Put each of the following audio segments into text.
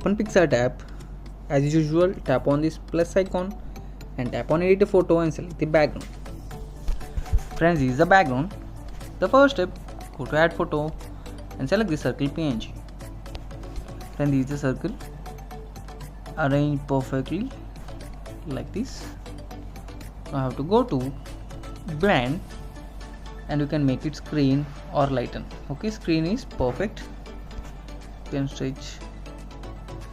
open PicsArt app. As usual, tap on this plus icon and tap on edit a photo and select the background. Friends, this is the background. The first step, go to add photo and select the circle PNG. Then this is the circle. Arrange perfectly like this. Now I have to go to blend and you can make it screen or lighten. Okay, screen is perfect. You can stretch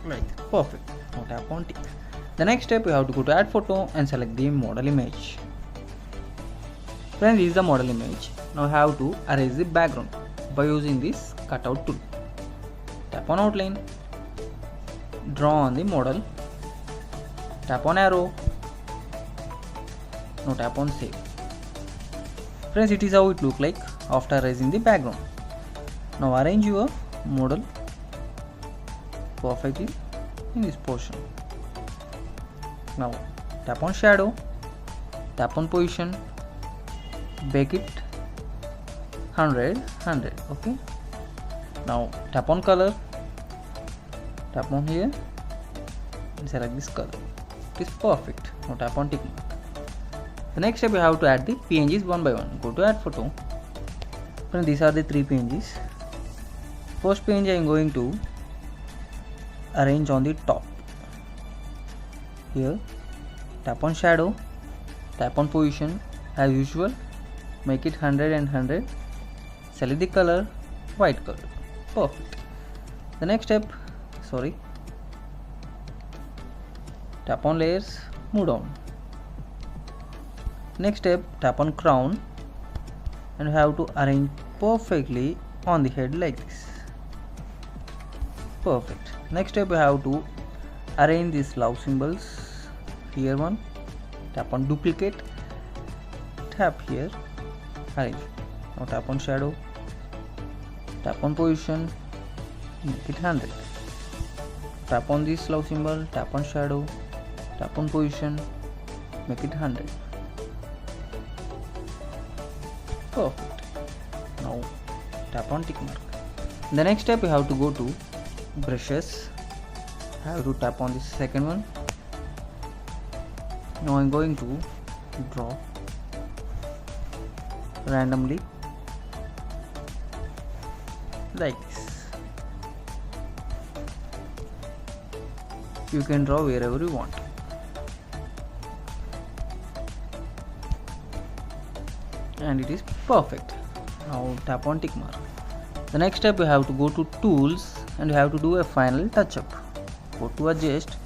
like that. Perfect. Now tap on tick. The next step, you have to go to add photo and select the model image. Friends, this is the model image. Now I have to erase the background by using this cutout tool. Tap on outline, draw on the model, tap on arrow. Now tap on save. Friends, it is how it looks like after erasing the background. Now arrange your model perfectly in this portion. Now tap on shadow, tap on position, make it 100. Okay. Now tap on color, tap on here and select this color. It is perfect. Now tap on tick mark. The next step, you have to add the PNGs one by one. Go to add photo. Friends, these are the 3 PNGs. First PNG I am going to arrange on the top. Here, tap on shadow, tap on position as usual, make it 100 and 100. Select the color, white color. Perfect. The next step, tap on layers, move down. Next step, tap on crown and you have to arrange perfectly on the head like this. Perfect. Next step, you have to arrange these love symbols. Here one, tap on duplicate, tap here, arrange. Now tap on shadow, tap on position, make it 100. Tap on this love symbol, tap on shadow, tap on position, make it 100. Perfect. Now tap on tick mark. The next step, you have to go to brushes. I have to tap on this second one. Now I am going to draw randomly like this. You can draw wherever you want. And it is perfect. Now tap on tick mark. The next step, you have to go to tools and you have to do a final touch up. Go to adjust,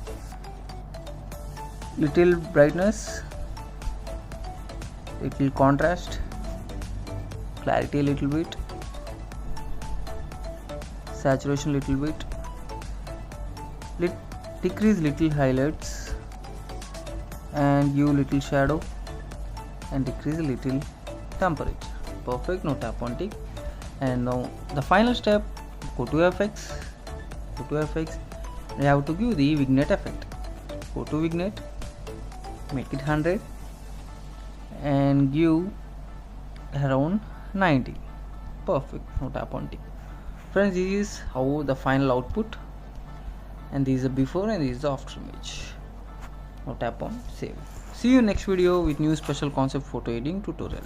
little brightness, little contrast, clarity a little bit, saturation little bit, decrease little highlights and give little shadow and decrease a little temperature. Perfect. Now tap on tick. And now the final step, go to FX, you have to give the vignette effect. Go to vignette, make it 100 and give around 90. Perfect. Now tap on tick. Friends, this is how the final output, and this is the before and this is the after image. Now tap on save. See you next video with new special concept photo editing tutorial.